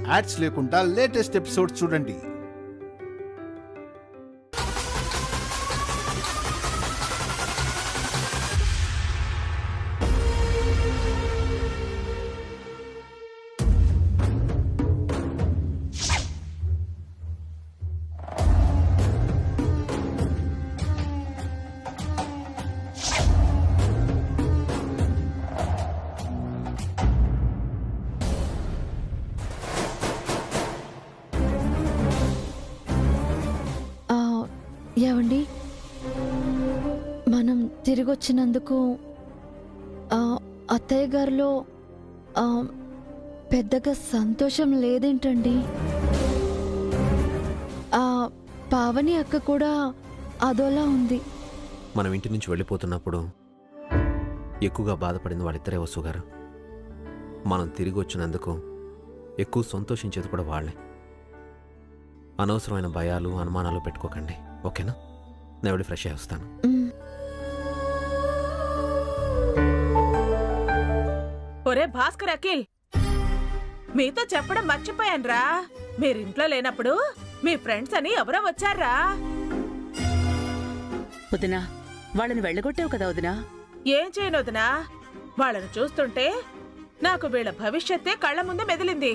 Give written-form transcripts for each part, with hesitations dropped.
Ads లేకుండా latest episode చూడండి. ఏవండి, మనం తిరిగి వచ్చినందుకు అత్తయ్య గారిలో పెద్దగా సంతోషం లేదేంటండి? పావని అక్క కూడా అదోలా ఉంది. మనం ఇంటి నుంచి వెళ్ళిపోతున్నప్పుడు ఎక్కువగా బాధపడింది వాళ్ళిద్దరే వసు గారు. మనం తిరిగి వచ్చినందుకు ఎక్కువ సంతోషించేది కూడా వాళ్ళే. అనవసరమైన భయాలు అనుమానాలు పెట్టుకోకండి, ఓకేనా? నేను వెళ్ళి ఫ్రెష్ అయ్యి వస్తాను. ఒరే భాస్కర్, అఖిల్, మీతో చెప్పడం మర్చిపోయానురా. మీరింట్లో లేనప్పుడు మీ ఫ్రెండ్స్ అని ఎవరో వచ్చారా? వదినా, వాళ్ళని వెళ్ళగొట్టావు కదా వదినా. ఏం చేయను వదినా, వాళ్ళని చూస్తుంటే నాకు వీళ్ళ భవిష్యత్తే కళ్ళ ముందు మెదిలింది.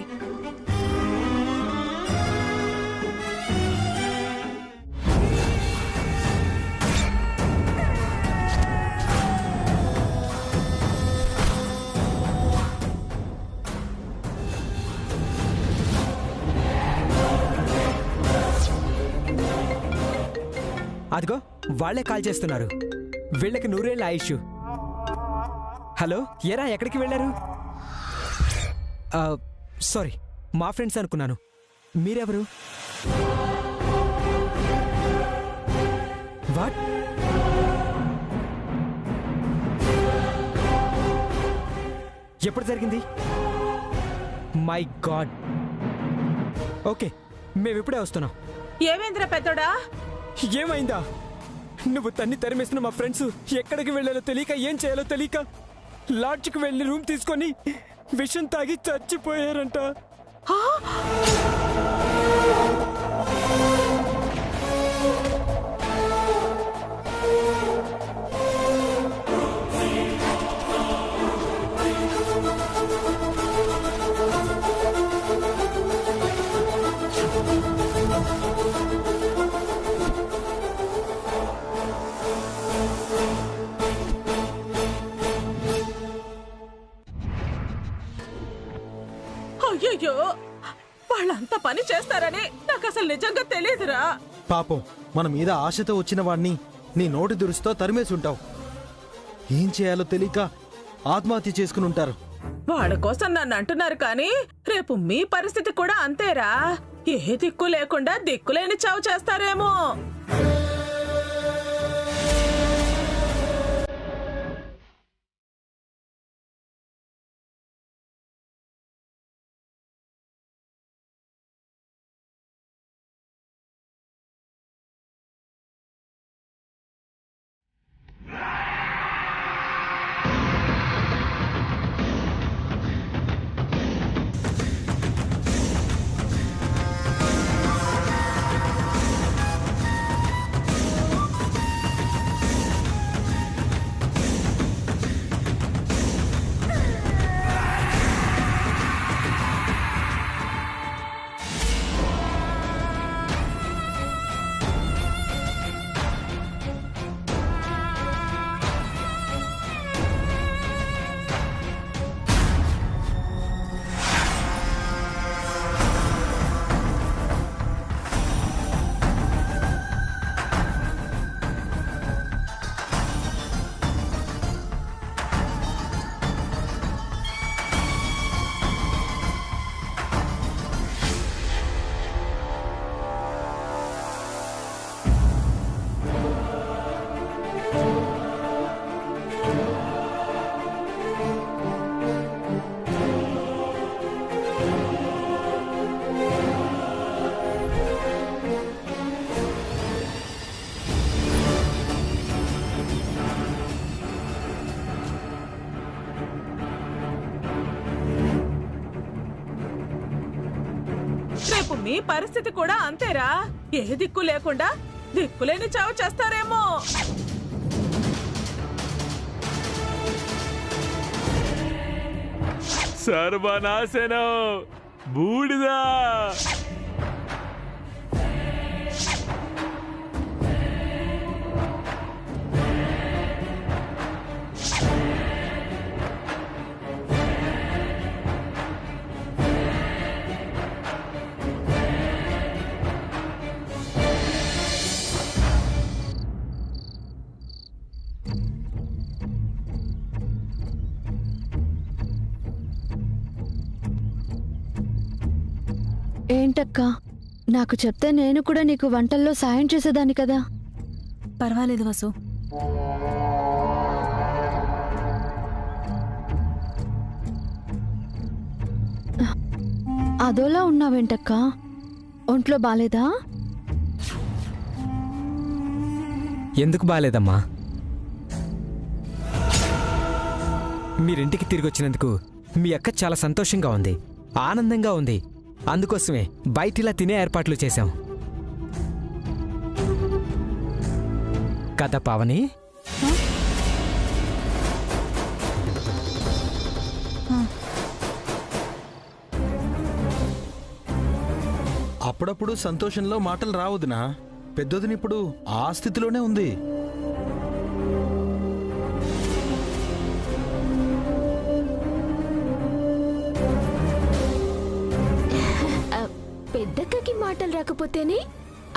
అదిగో వాళ్లే కాల్ చేస్తున్నారు. వీళ్ళకి 100 ఏళ్ల ఆయుష్. హలో, ఏరా ఎక్కడికి వెళ్ళారు? సారీ, మా ఫ్రెండ్స్ అనుకున్నాను. మీరెవరు? వాట్? ఎప్పుడు జరిగింది? My God. ఓకే, మేమిప్పుడే వస్తున్నాం. ఏమేంద్ర పెద్దోడా? ఏమైందా? నువ్వు తన్ని తరిమేస్తున్న మా ఫ్రెండ్స్ ఎక్కడికి వెళ్ళాలో తెలియక, ఏం చేయాలో తెలియక లాడ్జ్కి వెళ్ళి రూమ్ తీసుకొని విషం తాగి చచ్చిపోయారంట. అయ్యో, వాళ్ళంత పని చేస్తారని నాకు అసలు నిజంగా తెలియదురా. పాపం, మన మీద ఆశతో వచ్చిన వాణ్ణి నీ నోటి దురుస్తో తరిమేసుంటావు. ఏం చేయాలో తెలియక ఆత్మహత్య చేసుకుని ఉంటారు. వాళ్ళ కోసం నన్ను అంటున్నారు కానీ రేపు మీ పరిస్థితి కూడా అంతేరా. ఏ దిక్కు లేకుండా దిక్కులేని చావు చేస్తారేమో. రేపు మీ పరిస్థితి కూడా అంతేరా. ఏ దిక్కు లేకుండా దిక్కులేని చావు చేస్తారేమో. సర్వనాశనం, బూడిదా. ఏంటక్కా, నాకు చెప్తే నేను కూడా నీకు వంటల్లో సాయం చేసేదాన్ని కదా. పర్వాలేదు వసు. అదోలా ఉన్నావేంటక్కా? ఒంట్లో బాలేదా? ఎందుకు బాలేదమ్మా? మీరింటికి తిరిగి వచ్చినందుకు మీ అక్క చాలా సంతోషంగా ఉంది, ఆనందంగా ఉంది. అందుకోసమే బయటిలా తినే ఏర్పాట్లు చేశాం కదా పావని. అప్పుడప్పుడు సంతోషంలో మాటలు రావద్దునా. పెద్దదినిప్పుడు ఆ స్థితిలోనే ఉంది. పెద్దక్కకి మాటలు రాకపోతేనే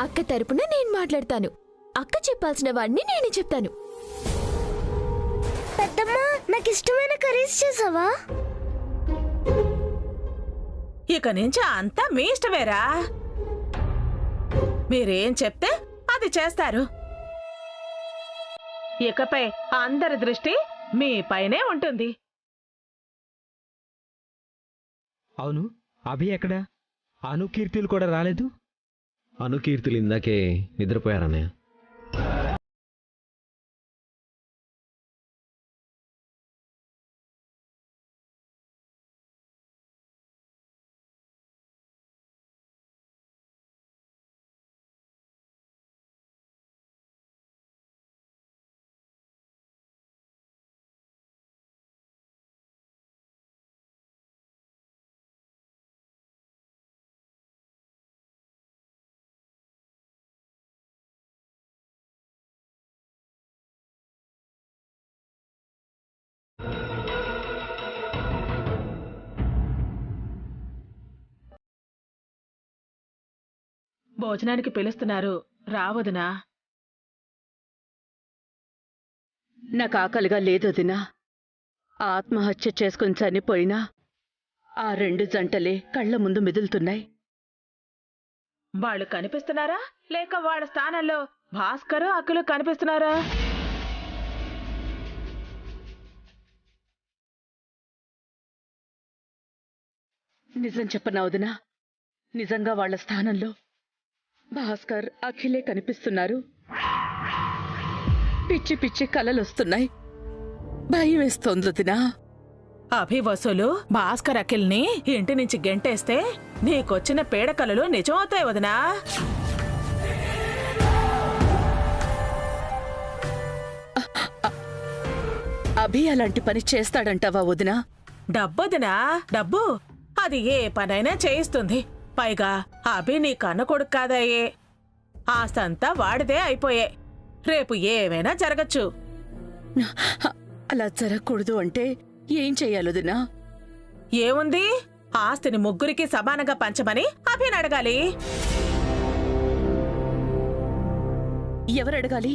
అక్క తరపున నేను మాట్లాడతాను. అక్క చెప్పాల్సిన వాడిని నేనే చెప్తాను. పెద్దమ్మా, నాకు ఇష్టమైన కర్రీస్ చేసావా? ఇక నుంచి అంతా మీ ఇష్టమేరా. మీరేం చెప్తే అది చేస్తారు. ఇకపై అందరి దృష్టి మీ పైనే ఉంటుంది. అవును, అభి ఎక్కడా? అనుకీర్తులు కూడా రాలేదు. అనుకీర్తులు ఇందాకే నిద్రపోయారన్నయ్య. భోజనానికి పిలుస్తున్నారు, రావదునా? నాకు ఆకలిగా లేదొదినా. ఆత్మహత్య చేసుకుని చనిపోయినా ఆ 2 జంటలే కళ్ల ముందు మెదులుతున్నాయి. వాళ్ళు కనిపిస్తున్నారా, లేక వాళ్ళ స్థానంలో భాస్కరు అక్కులు కనిపిస్తున్నారా? నిజం చెప్పనా వదినా, నిజంగా వాళ్ళ స్థానంలో భాస్కర్, అఖిలే కనిపిస్తున్నారు. పిచ్చి పిచ్చి కలలొస్తున్నాయి. భయం వేస్తోంది వదినా. అభివసులు భాస్కర్ అఖిల్ని ఇంటి నుంచి గెంటేస్తే నీకొచ్చిన పీడకలలు నిజమవుతాయి వదినా. అభి అలాంటి పని చేస్తాడంటావా వదినా? డబ్బొదినా, డబ్బు అది ఏ పనైనా చేయిస్తుంది. పైగా అభి నీ కన్న కొడుకు కాదయ్యే. ఆస్తంతా వాడిదే అయిపోయే. రేపు ఏమైనా జరగచ్చు. అలా జరగకూడదు అంటే ఏం చెయ్యాలొదినా? ఏముంది, ఆస్తిని ముగ్గురికి సమానంగా పంచమని అభిని అడగాలి. ఎవరడగాలి?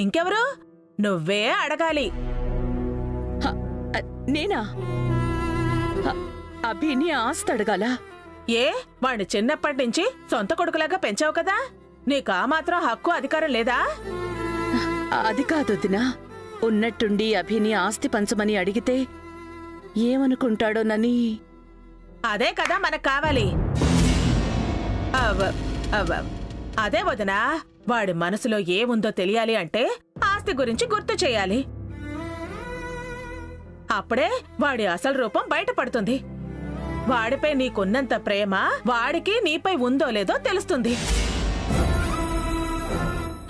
ఇంకెవరు? నువ్వే అడగాలి. నేనా? అభిని ఆస్తి అడగాలా? ఏ, వాణ్ణి చిన్నప్పటి నుంచి సొంత కొడుకులాగా పెంచావు కదా, నీకు ఆ మాత్రం హక్కు అధికారం లేదా? అది కాదొదినా. ఉన్నట్టుండి అభిని ఆస్తి పంచమని అడిగితే ఏమనుకుంటాడోనని. అదే కదా మనకు కావాలి. అదే వదినా, వాడి మనసులో ఏముందో తెలియాలి అంటే ఆస్తి గురించి గుర్తు చేయాలి. అప్పుడే వాడి అసలు రూపం బయటపడుతుంది. వాడిపై నీకున్నంత ప్రేమ వాడికి నీపై ఉందో లేదో తెలుస్తుంది.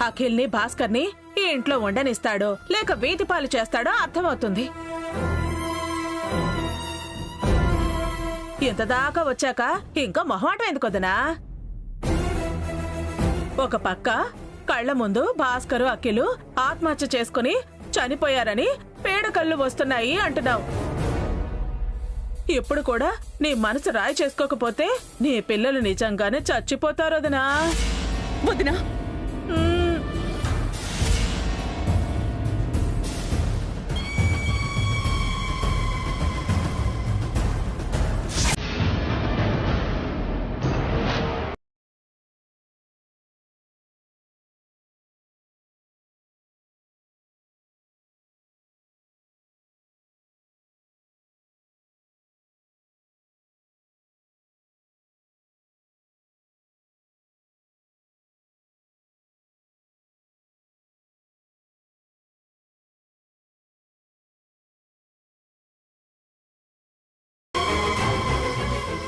అఖిల్ని భాస్కర్ని ఈ ఇంట్లో ఉండనిస్తాడో లేక వీధి పాలు చేస్తాడో అర్థమవుతుంది. ఇంతదాకా వచ్చాక ఇంకా మొహమాటం ఎందుకొదనా? ఒక పక్క కళ్ల ముందు భాస్కరు అఖిలు ఆత్మహత్య చేసుకుని చనిపోయారని పేడకళ్ళు వస్తున్నాయి అంటున్నావు. ఇప్పుడు కూడా నీ మనసు రాయి చేసుకోకపోతే నీ పిల్లలు నిజంగానే చచ్చిపోతారు వదినా. వదినా,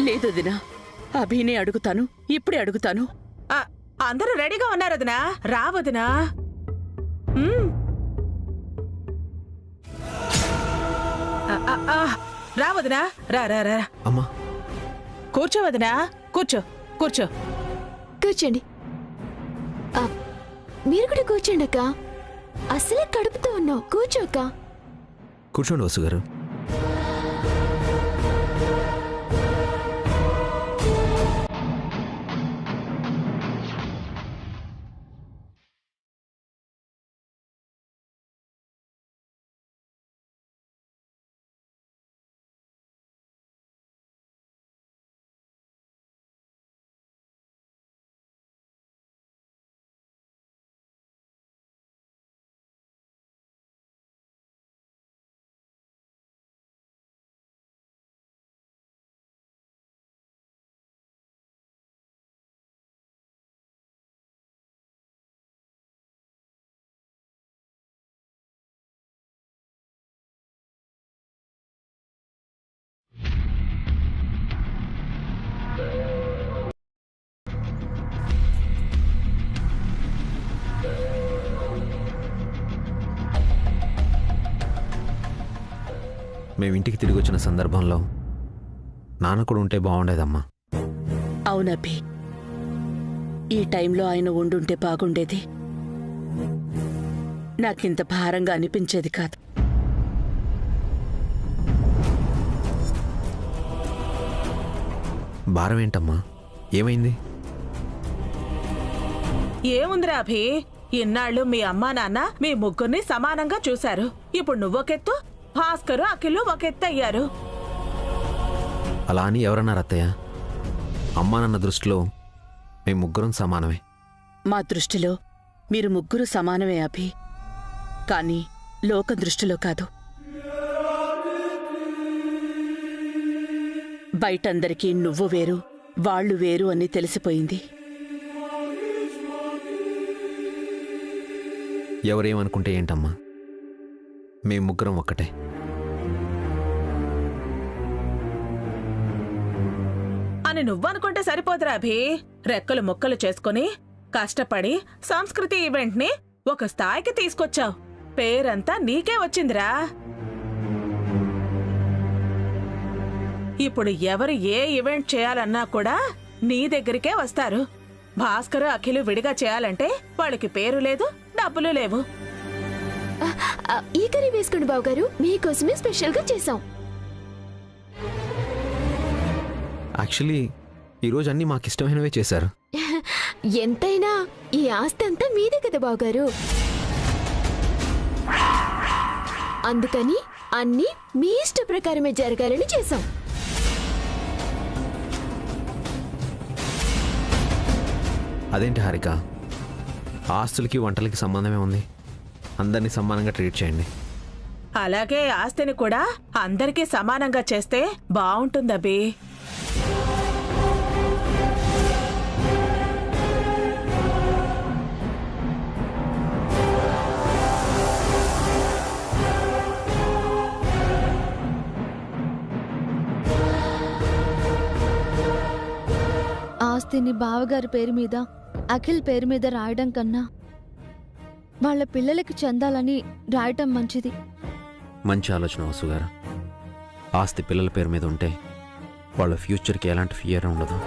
లేదు వదినా, అభినే అడుగుతాను, ఇప్పుడే అడుగుతాను. అందరూ రెడీగా ఉన్నారు వదినా. రా వదినా. రా వదినా, రా రా రా. అమ్మా, కూర్చో వదినా, కూర్చో కూర్చో. కూర్చోండి. మీరు కూడా కూర్చోండి అక్క. అసలే కడుపుతో ఉన్నావు, కూర్చోక్క. కూర్చోండి వసు గారు. మేమింటికి తిరిగి వచ్చిన సందర్భంలో నాన్న కూడా ఉంటే బాగుండేదమ్మా. అవునబ్బి, ఈ టైంలో ఆయన ఉండుంటే బాగుండేది. నాకింత భారంగా అనిపించేది కాదు. భారం ఏంటమ్మా? ఏమైంది? ఏముందిరా అభి, ఇన్నాళ్ళు మీ అమ్మా నాన్న మీ ముగ్గురిని సమానంగా చూశారు. ఇప్పుడు నువ్వొకెత్తు, భాస్కరు అఖిలు ఒకెత్తు అయ్యారు. అలా అని ఎవరన్నారు అత్తయ్య? అమ్మా నాన్న దృష్టిలో మేము ముగ్గురం సమానమే. మా దృష్టిలో మీరు ముగ్గురు సమానమే అభి, కానీ లోక దృష్టిలో కాదు. బయటందరికీ నువ్వు వేరు, వాళ్ళు వేరు అని తెలిసిపోయింది. ఎవరేమనుకుంటే ఏంటమ్మా, మేము ముగ్గురం ఒక్కటే. అని నువ్వనుకుంటే సరిపోదురా అభి. రెక్కలు ముక్కలు చేసుకుని కష్టపడి సంస్కృతి ఈవెంట్ ని ఒక స్థాయికి తీసుకొచ్చావు. పేరంతా నీకే వచ్చిందిరా. ఇప్పుడు ఎవరు ఏ ఈవెంట్ చేయాలన్నా కూడా నీ దగ్గరికే వస్తారు. భాస్కర్ అఖిలు విడిగా చేయాలంటే వాళ్ళకి పేరు లేదు, డబ్బులు లేవు. ఈ కర్రీ వేసుకోండి బావగారు, మీకోసమే స్పెషల్ గా చేసాం. యాక్చువల్లీ ఈరోజు అన్నీ మాకు ఇష్టమైనవే చేశారు. ఎంతైనా ఈ ఆస్తి అంతా మీదే కదా బావగారు. అందుకని అన్నీ మీ ఇష్ట ప్రకారమే జరగాలని చేశాం. అదేంటి హారిక, ఆస్తులకి వంటలకి సంబంధమే ఉంది. అందరినీ సమానంగా ట్రీట్ చేయండి. అలాగే ఆస్తిని కూడా అందరికీ సమానంగా చేస్తే బావుంటుందబ్బి. ఆస్తిని బావగారి పేరు మీద అఖిల్ పేరు మీద రాయడం కన్నా వాళ్ళ పిల్లలకి చెందాలని రాయటం మంచిది. మంచి ఆలోచన వసుగారు. ఆస్తి పిల్లల పేరు మీద ఉంటే వాళ్ళ ఫ్యూచర్కి ఎలాంటి ఫియర్ ఉండదు.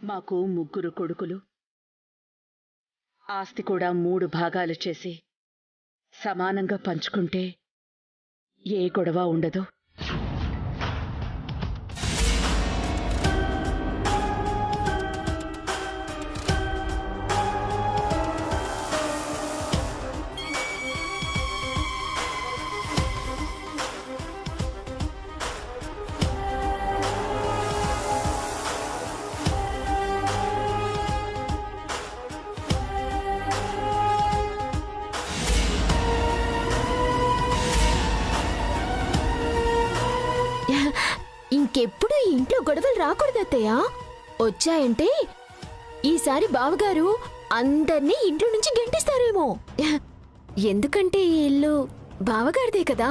మాకు 3 కొడుకులు. ఆస్తి కూడా 3 భాగాలు చేసి సమానంగా పంచుకుంటే ఏ గొడవ ఉండదు. ఇంకెప్పుడు ఈ ఇంట్లో గొడవలు రాకూడదత్తయ్య. వచ్చాయంటే ఈసారి బావగారు అందర్నీ ఇంట్లో నుంచి గెంటిస్తారేమో. ఎందుకంటే ఈ ఇల్లు బావగారిదే కదా.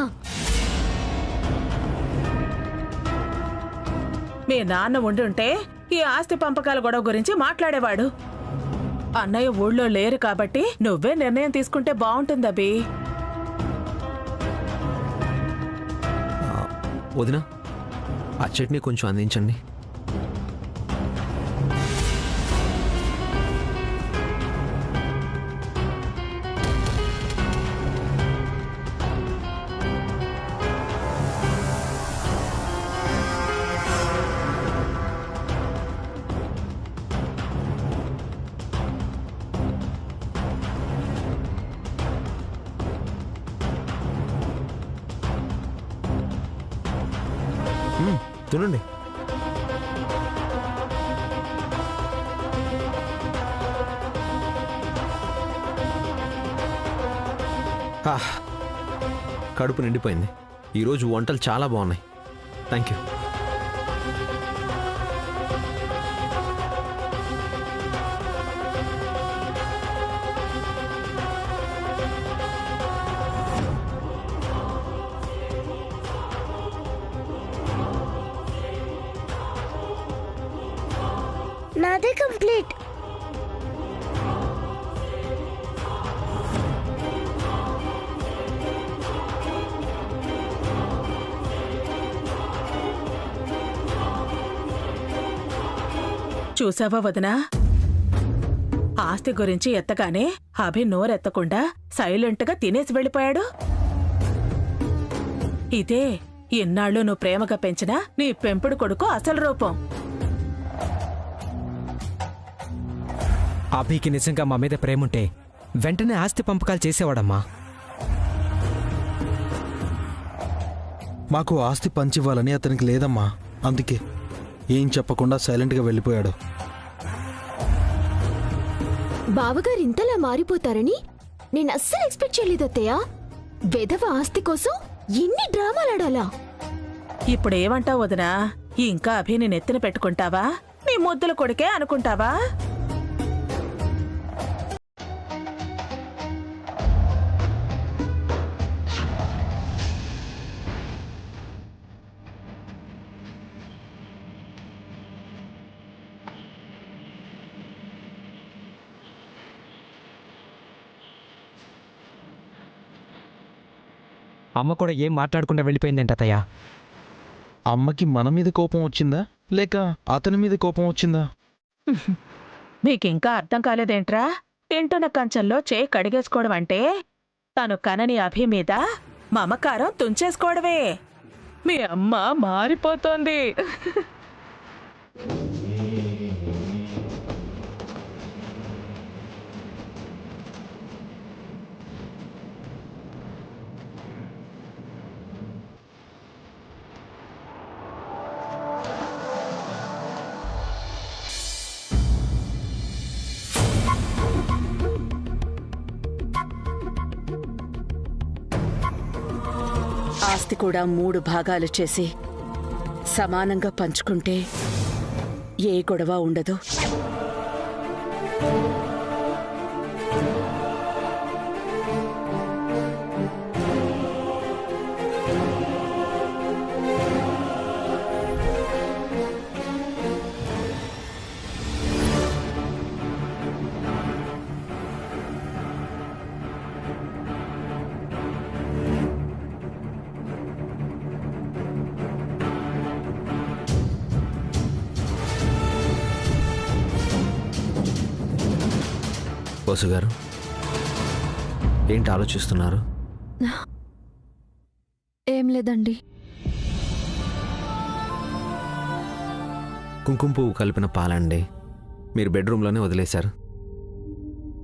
మీ నాన్న ఉండుంటే ఈ ఆస్తి పంపకాల గొడవ గురించి మాట్లాడేవాడు. అన్నయ్య ఊళ్ళో లేరు కాబట్టి నువ్వే నిర్ణయం తీసుకుంటే బాగుంటుందబి. వదినా, ఆ చట్నీ కొంచెం అందించండి. తినండి. కడుపు నిండిపోయింది. ఈరోజు వంటలు చాలా బాగున్నాయి. Thank you. నాదే కంప్లీట్. చూసావా వదినా, ఆస్తి గురించి ఎత్తగానే అభి నోరెత్తకుండా సైలెంట్గా తినేసి వెళ్ళిపోయాడు. ఇదే ఇన్నాళ్ళు నువ్వు ప్రేమగా పెంచిన నీ పెంపుడు కొడుకు అసలు రూపం. అభికి నిజంగా మా మీద ప్రేముంటే వెంటనే ఆస్తి పంపకాలు చేసేవాడమ్మా. మాకు ఆస్తి పంచివ్వాలని అతనికి లేదమ్మా. అందుకే ఏం చెప్పకుండా సైలెంట్గా వెళ్ళిపోయాడు. బావగారు ఇంతలా మారిపోతారని నేను అస్సలు ఎక్స్పెక్ట్ చేయలేదు అత్తయ్య. వెధవ ఆస్తి కోసం ఎన్ని డ్రామాలాడాలా. ఇప్పుడేమంటావు వదినా? ఇంకా అభిని నెత్తిన పెట్టుకుంటావా? నీ ముద్దుల కొడుకే అనుకుంటావా? అమ్మ కూడా ఏం మాట్లాడకుండా వెళ్ళిపోయిందేంట అత్తయ్య. అమ్మకి మన మీద కోపం వచ్చిందా లేక అతని మీద కోపం వచ్చిందా? మీకింకా అర్థం కాలేదేంట్రా? తింటున్న కంచంలో చేయి కడిగేసుకోవడం అంటే తను కనని అభి మీద మమకారం తుంచేసుకోవడమే. మీ అమ్మ మారిపోతోంది. ఆస్తి కూడా 3 భాగాలు చేసి సమానంగా పంచుకుంటే ఏ గొడవ ఉండదు. వసుగారు, ఏంటి ఆలోచిస్తున్నారు? ఏం లేదండి. కుంకుమ పువ్వు కలిపిన పాలండి, మీరు బెడ్రూమ్లోనే వదిలేశారు.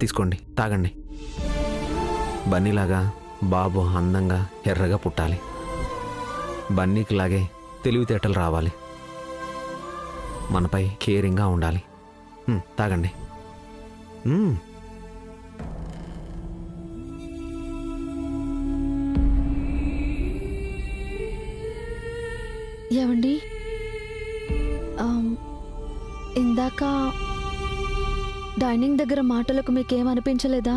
తీసుకోండి, తాగండి. బన్నీలాగా బాబు అందంగా ఎర్రగా పుట్టాలి. బన్నీకిలాగే తెలివితేటలు రావాలి. మనపై కేరింగ్గా ఉండాలి. తాగండి. ఏమండి, ఇందాక డైనింగ్ దగ్గర మాటలకు మీకేమనిపించలేదా?